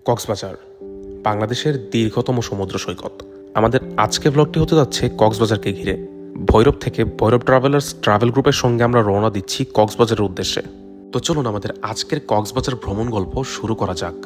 কক্সবাজার বাংলাদেশের দীর্ঘতম সমুদ্র সৈকত। আমাদের আজকের ব্লগটি হতে যাচ্ছে কক্সবাজারকে ঘিরে। ভৈরব থেকে ভৈরব ট্রাভেলার্স ট্রাভেল গ্রুপের সঙ্গে আমরা রওনা দিচ্ছি কক্সবাজারের উদ্দেশ্যে। তো চলুন আমাদের আজকের কক্সবাজার ভ্রমণ গল্প শুরু করা যাক।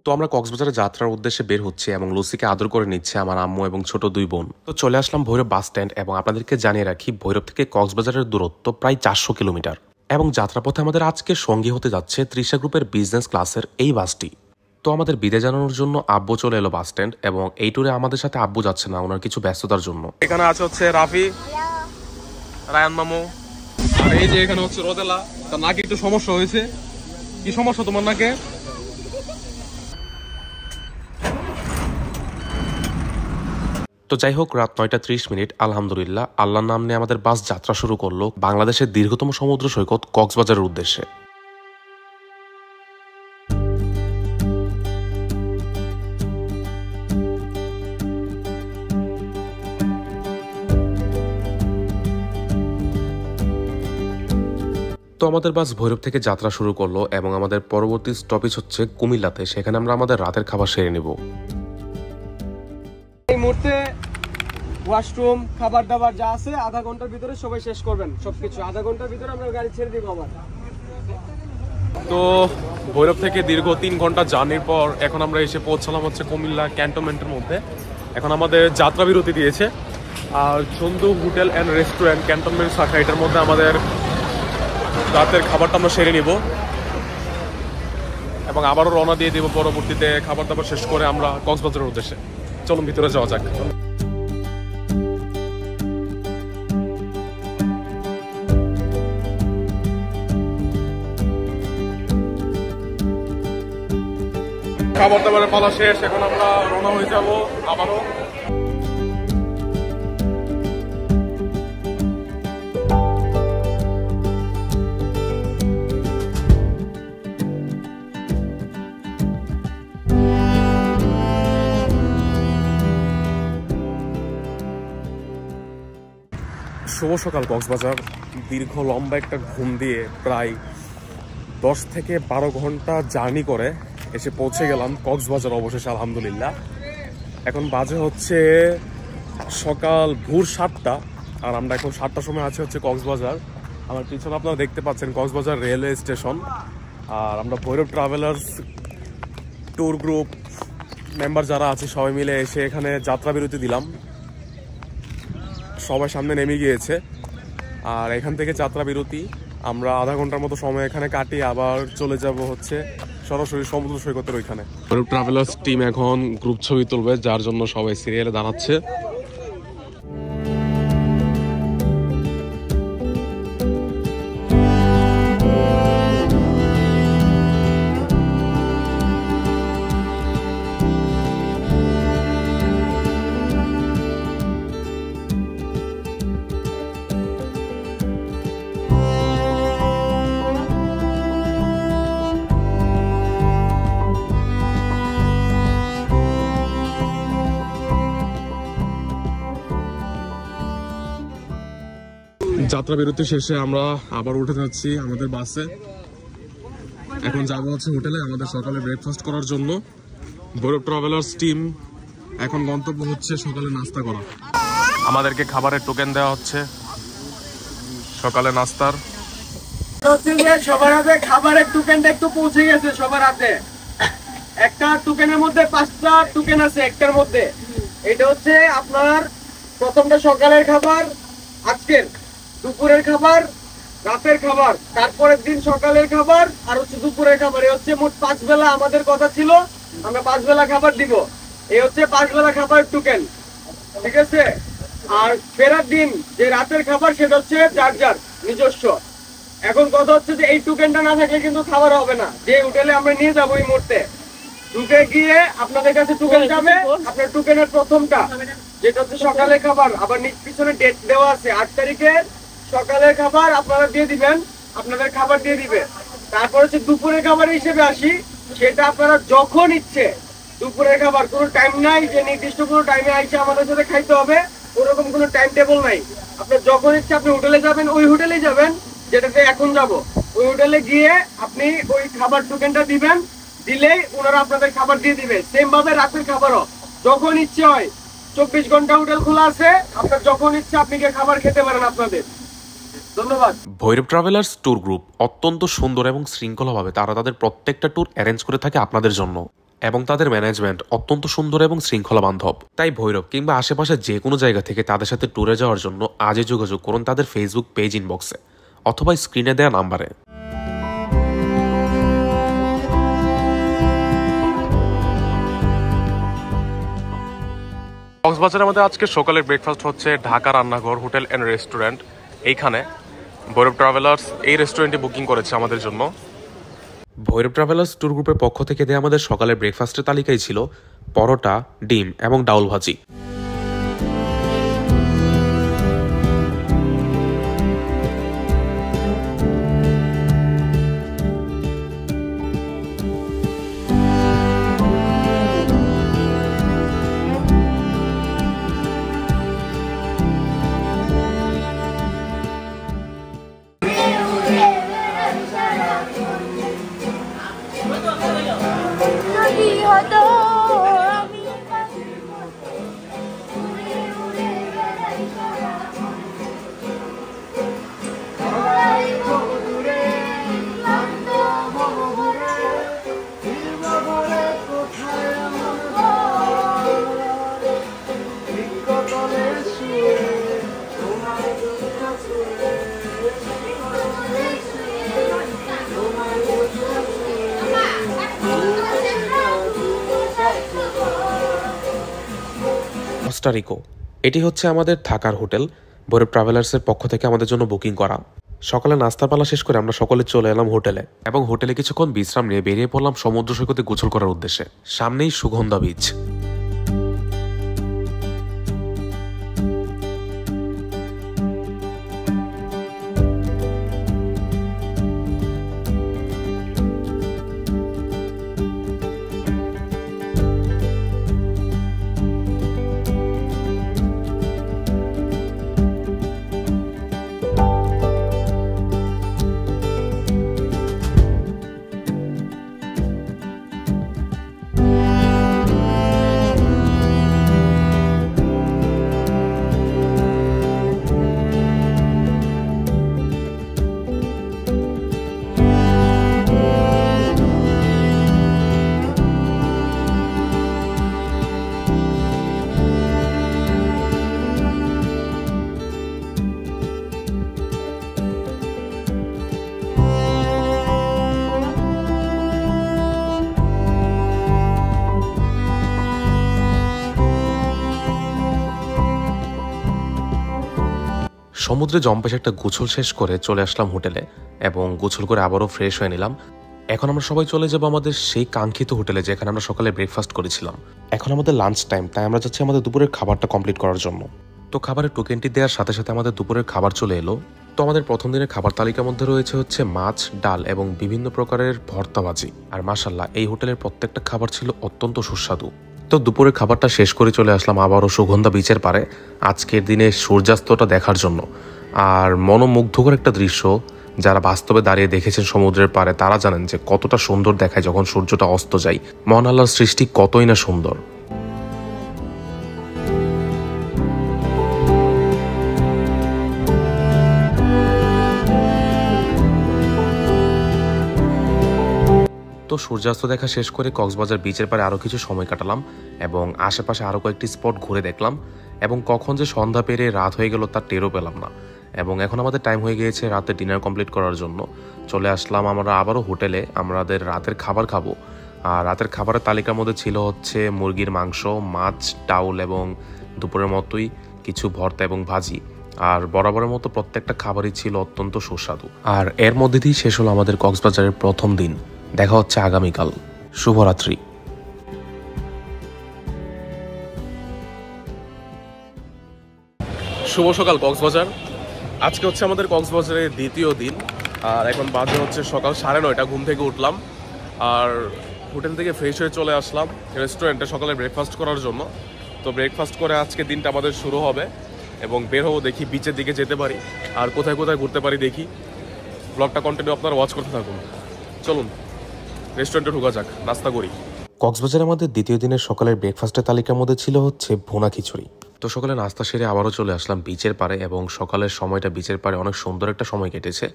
তো আমরা কক্সবাজারের যাত্রার উদ্দেশ্যে বের হচ্ছি এবং লুসিকে আদর করে নিচ্ছে আমার আম্মু এবং ছোট দুই বোন। তো চলে আসলাম ভৈরব বাস স্ট্যান্ড এবং আপনাদেরকে জানিয়ে রাখি ভৈরব থেকে কক্সবাজারের দূরত্ব প্রায় 400 কিলোমিটার এবং যাত্রাপথে আমাদের আজকে সঙ্গী হতে যাচ্ছে তৃষা গ্রুপের বিজনেস ক্লাসের এই বাসটি। তো আমাদের বিদায় জানানোর জন্য আব্বু চলে এলো বাস স্ট্যান্ড এবং এই ট্যুরে আমাদের সাথে আব্বু যাচ্ছে না, ওনার কিছু ব্যস্ততার জন্য। এখানে আছে হচ্ছে রাফি, রায়ান মামু, আর এই যে এখানে হচ্ছে রোদেলা। তার নাকি একটু সমস্যা হয়েছে। কি সমস্যা তোমার নাকে? তো যাই হোক, রাত 9:30 আলহামদুলিল্লাহ আল্লাহর নাম নিয়ে আমাদের বাস যাত্রা শুরু করলো বাংলাদেশের দীর্ঘতম সমুদ্র সৈকত কক্সবাজারের উদ্দেশ্যে। তো আমাদের বাস ভৈরব থেকে যাত্রা শুরু করলো এবং আমাদের পরবর্তী স্টপেজ হচ্ছে কুমিল্লাতে। সেখানে আমরা আমাদের রাতের খাবার সেরে নেব। এই মুহূর্তে ওয়াশরুম, খাবার দাবার যা আছে আধা ঘন্টার ভিতরে সবাই শেষ করবেন সবকিছু। আধা ঘন্টার ভিতরে আমরা গাড়ি ছেড়ে দিব আবার। তো ভৈরব থেকে দীর্ঘ 3 ঘন্টা জার্নির পর এখন আমরা এসে পৌঁছালাম হচ্ছে কুমিল্লা ক্যান্টনমেন্টের মধ্যে। এখন আমাদের যাত্রা বিরতি দিয়েছে। আর Chandu hotel and restaurant cantonment শাখা, এটার মধ্যে আমাদের রাতের খাবারটা আমরা সেরে নিব এবং আবারও রওনা দিয়ে দিব পরবর্তীতে খাবার দাবার শেষ করে আমরা কক্সবাজারের উদ্দেশ্যে। চলুন ভিতরে যাওয়া যাক। খাবার দাবারের পালা শেষ, এখন আমরা রওনা হয়ে যাব আবারও। শুভ সকাল কক্সবাজার। দীর্ঘ লম্বা একটা ঘুম দিয়ে প্রায় 10 থেকে 12 ঘন্টা জার্নি করে এসে পৌঁছে গেলাম কক্সবাজার অবশেষে আলহামদুলিল্লাহ। এখন বাজে হচ্ছে সকাল ভোর 7টা আর আমরা এখন 7টার সময় আছি হচ্ছে কক্সবাজার। আমার পিছনে আপনারা দেখতে পাচ্ছেন কক্সবাজার রেলওয়ে স্টেশন। আর আমরা Bhairab travellers tour group member যারা আছে সবাই মিলে এসে এখানে যাত্রা বিরতি দিলাম। সবাই সামনে নেমে গিয়েছে আর এখান থেকে যাত্রা বিরতি আমরা আধা ঘন্টার মতো সময় এখানে কাটিয়ে আবার চলে যাব হচ্ছে সরাসরি সমুদ্র সৈকতের ওইখানে। ভৈরব ট্রাভেলার্স টিম এখন গ্রুপ ছবি তুলবে, যার জন্য সবাই সিরিয়ালে দাঁড়াচ্ছে। যাত্রা বিরতি শেষে আমরা আবার উঠে যাচ্ছি আমাদের বাসে। এখন যাবো হচ্ছে হোটেলে আমাদের সকালে ব্রেকফাস্ট করার জন্য। ভৈরব ট্রাভেলার্স টিম এখন গন্তব্য হচ্ছে সকালে নাস্তা করা। আমাদেরকে খাবারের টোকেন দেওয়া হচ্ছে সকালে নাস্তার। সবার হাতে খাবারের টোকেনটা একটু পৌঁছে গেছে সবার হাতে। একটা টোকেনের মধ্যে 5টা টোকেন আছে একটার মধ্যে। এটা হচ্ছে আপনার প্রথমটা সকালের খাবার, আজকের দুপুরের খাবার, রাতের খাবার, তারপরের দিন সকালের খাবার আর হচ্ছে দুপুরের খাবার। এই হচ্ছে মোট 5 বেলা আমাদের কথা ছিল, আমরা 5 বেলা খাবার দিব। এই হচ্ছে 5 বেলা খাবার টোকেন, ঠিক আছে। আর ফেরার দিন যে রাতের খাবার সেটা হচ্ছে যার যার নিজস্ব। এখন কথা হচ্ছে যে এই টোকেনটা না থাকলে কিন্তু খাবার হবে না। যে হোটেলে আমরা নিয়ে যাবো এই মুহূর্তে ঢুকে গিয়ে আপনাদের কাছে টোকেন যাবে। আপনার টোকেনের প্রথমটা যেটা হচ্ছে সকালের খাবার, আবার পিছনে ডেট দেওয়া আছে 8 তারিখে সকালের খাবার আপনারা দিয়ে দিবেন, আপনাদের খাবার দিয়ে দিবে। তারপর হচ্ছে দুপুরের খাবার হিসেবে আসি, সেটা আপনারা যখন ইচ্ছে দুপুরের খাবার, কোনো টাইম নাই যে নির্দিষ্ট কোনো টাইমে আইসে আমাদের সাথে খাইতে হবে, ওরকম কোনো টাইম টেবল নাই। আপনার যখন ইচ্ছে আপনি হোটেলে যাবেন, ওই হোটেলেই যাবেন যেটাতে এখন যাব, ওই হোটেলে গিয়ে আপনি ওই খাবার টোকেনটা দিবেন, দিলেই ওনারা আপনাদের খাবার দিয়ে দিবে। সেম ভাবে রাতের খাবারও যখন ইচ্ছে হয়, 24 ঘন্টা হোটেল খোলা আছে, আপনার যখন ইচ্ছে আপনি গিয়ে খাবার খেতে পারেন আপনাদের। ধন্যবাদ। ভৈরব ট্রাভেলার্স ট্যুর গ্রুপ অত্যন্ত সুন্দর এবং শৃঙ্খলাভাবে তারা তাদের প্রত্যেকটা ট্যুর অ্যারেঞ্জ করে থাকে আপনাদের জন্য, এবং তাদের ম্যানেজমেন্ট অত্যন্ত সুন্দর এবং শৃঙ্খলা বান্ধব। তাই ভৈরব কিংবা আশেপাশে যে কোনো জায়গা থেকে তাদের সাথে ট্যুরে যাওয়ার জন্য আজই যোগাযোগ করুন তাদের ফেসবুক পেজ ইনবক্সে অথবা স্ক্রিনে দেওয়া নাম্বারে। কক্সবাজারের মধ্যে আজকে সকালের ব্রেকফাস্ট হচ্ছে ঢাকা রান্নাঘর হোটেল অ্যান্ড রেস্টুরেন্ট। এইখানে ভৈরব ট্রাভেলার্স এই রেস্টুরেন্টে বুকিং করেছে আমাদের জন্য। ভৈরব ট্রাভেলার্স ট্যুর গ্রুপের পক্ষ থেকে দেওয়া আমাদের সকালের ব্রেকফাস্টের তালিকায় ছিল পরোটা, ডিম এবং ডাউল ভাজি। কোস্টারিকো এটি হচ্ছে আমাদের থাকার হোটেল। ভৈরব ট্রাভেলার্সের পক্ষ থেকে আমাদের জন্য বুকিং করা। সকালে নাস্তার পালা শেষ করে আমরা সকলে চলে এলাম হোটেলে এবং হোটেলে কিছুক্ষণ বিশ্রাম নিয়ে বেরিয়ে পড়লাম সমুদ্র সৈকতে গোসল করার উদ্দেশ্যে। সামনেই সুগন্ধা বিচ। সমুদ্রে জম্পেশ একটা গোসল শেষ করে চলে আসলাম হোটেলে এবং গোসল করে আবারও ফ্রেশ হয়ে নিলাম। এখন আমরা সবাই চলে যাব আমাদের সেই কাঙ্ক্ষিত হোটেলে যেখানে আমরা সকালে ব্রেকফাস্ট করেছিলাম। এখন আমাদের লাঞ্চ টাইম, তাই আমরা যাচ্ছি আমাদের দুপুরের খাবারটা কমপ্লিট করার জন্য। তো খাবারের টোকেনটি দেওয়ার সাথে সাথে আমাদের দুপুরের খাবার চলে এলো। তো আমাদের প্রথম দিনের খাবার তালিকার মধ্যে রয়েছে হচ্ছে মাছ, ডাল এবং বিভিন্ন প্রকারের ভর্তা ভাজি। আর মাশাআল্লাহ এই হোটেলের প্রত্যেকটা খাবার ছিল অত্যন্ত সুস্বাদু। তো দুপুরের খাবারটা শেষ করে চলে আসলাম আবারও সুগন্ধা বিচের পারে আজকের দিনে সূর্যাস্তটা দেখার জন্য। আর মনোমুগ্ধকর একটা দৃশ্য, যারা বাস্তবে দাঁড়িয়ে দেখেছেন সমুদ্রের পারে তারা জানেন যে কতটা সুন্দর দেখায় যখন সূর্যটা অস্ত যায়। মহান আল্লাহর সৃষ্টি কতই না সুন্দর। তো সূর্যাস্ত দেখা শেষ করে কক্সবাজার বিচের পারে আরও কিছু সময় কাটালাম এবং আশেপাশে আরও কয়েকটি স্পট ঘুরে দেখলাম এবং কখন যে সন্ধ্যা পেরিয়ে রাত হয়ে গেল তার টেরও পেলাম না। এবং এখন আমাদের টাইম হয়ে গিয়েছে রাতে ডিনার কমপ্লিট করার জন্য। চলে আসলাম আমরা আবারও হোটেলে আমাদের রাতের খাবার খাবো। আর রাতের খাবারের তালিকার মধ্যে ছিল হচ্ছে মুরগির মাংস, মাছ, ডাউল এবং দুপুরের মতোই কিছু ভর্তা এবং ভাজি। আর বরাবরের মতো প্রত্যেকটা খাবারই ছিল অত্যন্ত সুস্বাদু। আর এর মধ্যে দিয়ে শেষ হলো আমাদের কক্সবাজারের প্রথম দিন। দেখা হচ্ছে আগামীকাল। শুভরাত্রি। শুভ সকাল কক্সবাজার। আজকে হচ্ছে আমাদের কক্সবাজারের দ্বিতীয় দিন আর এখন বাজে হচ্ছে সকাল 9:30। ঘুম থেকে উঠলাম আর হোটেল থেকে ফ্রেশ হয়ে চলে আসলাম রেস্টুরেন্টে সকালে ব্রেকফাস্ট করার জন্য। তো ব্রেকফাস্ট করে আজকে দিনটা আমাদের শুরু হবে এবং বের হবো, দেখি বিচের দিকে যেতে পারি আর কোথায় কোথায় ঘুরতে পারি দেখি। ব্লগটা কন্টিনিউ আপনারা ওয়াচ করতে থাকুন। চলুন রেস্টুরেন্টে ঢোকা যাক, নাস্তা করি। কক্সবাজারে আমাদের দ্বিতীয় দিনের সকালের ব্রেকফাস্টের তালিকার মধ্যে ছিল হচ্ছে ভুনা খিচুড়ি। তো সকালে নাস্তা সেরে আবারও চলে আসলাম বিচের পাড়ে এবং সকালের সময়টা বিচের পাড়ে অনেক সুন্দর একটা সময় কেটেছে।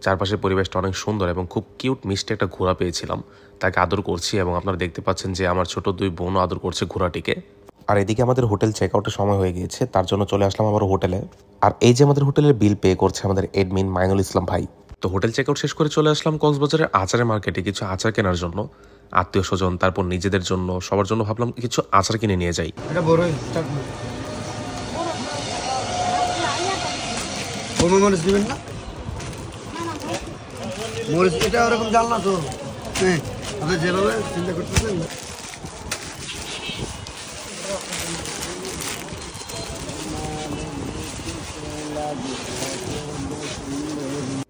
চারপাশের পরিবেশটা অনেক সুন্দর এবং খুব কিউট মিষ্টি একটা ঘোড়া পেয়েছিলাম, তাকে আদর করছি এবং আপনারা দেখতে পাচ্ছেন যে আমার ছোট দুই বোনও আদর করছে ঘোড়াটিকে। আর এদিকে আমাদের হোটেল চেক আউটের সময় হয়ে গিয়েছে, তার জন্য চলে আসলাম আবার হোটেলে। আর এই যে আমাদের হোটেলের বিল পে করছে আমাদের এডমিন মাইনুল ইসলাম ভাই। তো হোটেল চেক আউট শেষ করে চলে আসলাম কক্সবাজারের আচারের মার্কেটে কিছু আচার কেনার জন্য। আত্মীয় স্বজন, তারপর নিজেদের জন্য, সবার জন্য ভাবলাম কিছু আচার কিনে নিয়ে যাই।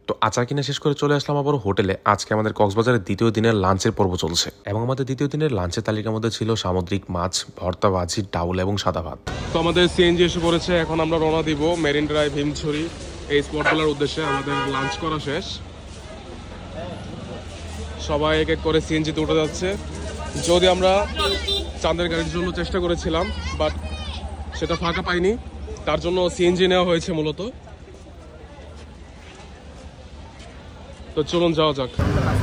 তো আচার কিনে শেষ করে চলে আসলাম আবার হোটেলে। আজকে আমাদের কক্সবাজারের দ্বিতীয় দিনের লাঞ্চের পর্ব চলছে এবং আমাদের দ্বিতীয় দিনের লাঞ্চের তালিকার মধ্যে ছিল সামুদ্রিক মাছ, ভর্তা, ভাজি, ডাউল এবং সাদা ভাত। তো আমাদের সিএনজি এসে পড়েছে, এখন আমরা রওনা দিব মেরিন ড্রাইভ, হিমছড়ি এই স্পটগুলোর উদ্দেশ্যে। আমাদের লাঞ্চ করা শেষ, সবাই এক এক করে সিএনজিতে উঠে যাচ্ছে। যদি আমরা চাঁদের গাড়ির জন্য চেষ্টা করেছিলাম, বাট সেটা ফাঁকা পাইনি, তার জন্য সিএনজি নেওয়া হয়েছে মূলত। তো চলুন যাওয়া যাক।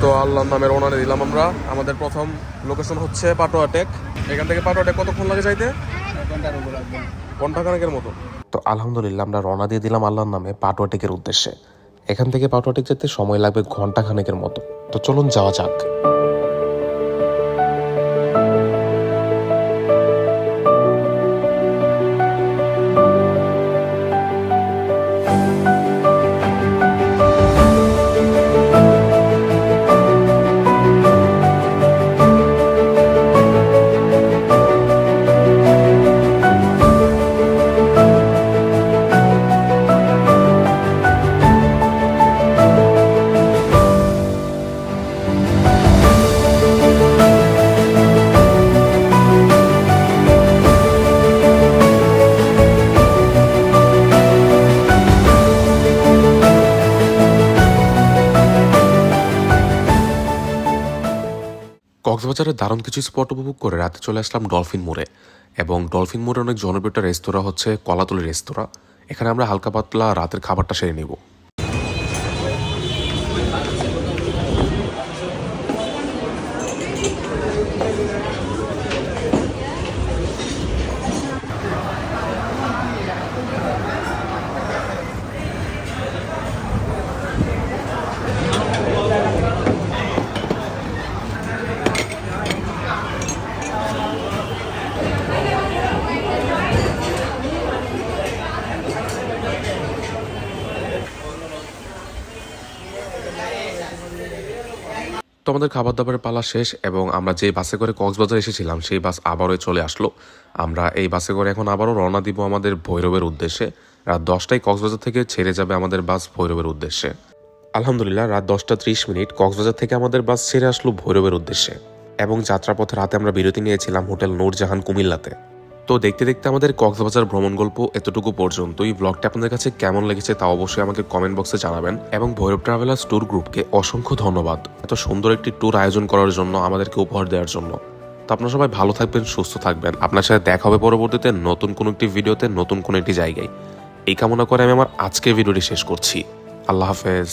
তো আল্লাহর নামে রওনা দিলাম আমরা। আমাদের প্রথম লোকেশন হচ্ছে পাটোয়া টেক। এখান থেকে পাটোয়া টেক কতক্ষণ লাগে যাইতে? ঘন্টাখানেকের মতো। তো আলহামদুলিল্লাহ আমরা রওনা দিয়ে দিলাম আল্লাহর নামে পাটোয়া টেকের উদ্দেশ্যে। এখান থেকে পাটোয়া টেক যেতে সময় লাগবে ঘন্টাখানেকের মতো। তো চলুন যাওয়া যাক। কক্সবাজারের দারুণ কিছু স্পট উপভোগ করে রাতে চলে আসলাম ডলফিন মোড়ে। এবং ডলফিন মোড়ে অনেক জনপ্রিয় একটা রেস্তোরাঁ হচ্ছে কলাতলি রেস্তোরাঁ। এখানে আমরা হালকা পাতলা রাতের খাবারটা সেরে নেব। তো আমাদের খাবার দাবারের পালা শেষ এবং আমরা যে বাসে করে কক্সবাজার এসেছিলাম সেই বাস আবারও চলে আসলো। আমরা এই বাসে করে এখন আবারও রওনা দিব আমাদের ভৈরবের উদ্দেশ্যে। রাত 10টায় কক্সবাজার থেকে ছেড়ে যাবে আমাদের বাস ভৈরবের উদ্দেশ্যে। আলহামদুলিল্লাহ রাত 10:30 কক্সবাজার থেকে আমাদের বাস ছেড়ে আসলো ভৈরবের উদ্দেশ্যে এবং যাত্রাপথে রাতে আমরা বিরতি নিয়েছিলাম হোটেল নূরজাহান কুমিল্লাতে। তো দেখতে দেখতে আমাদের কক্সবাজার ভ্রমণ গল্প এতটুকু পর্যন্ত। এই ব্লগটা আপনাদের কাছে কেমন লেগেছে তা অবশ্যই আমাকে কমেন্ট বক্সে জানাবেন এবং ভৈরব ট্রাভেলার্স ট্যুর গ্রুপকে অসংখ্য ধন্যবাদ এত সুন্দর একটি ট্যুর আয়োজন করার জন্য, আমাদেরকে উপহার দেওয়ার জন্য। তো আপনারা সবাই ভালো থাকবেন, সুস্থ থাকবেন। আপনার সাথে দেখা হবে পরবর্তীতে নতুন কোনো একটি ভিডিওতে, নতুন কোনো একটি জায়গায়। এই কামনা করে আমি আমার আজকের ভিডিওটি শেষ করছি। আল্লাহ হাফেজ।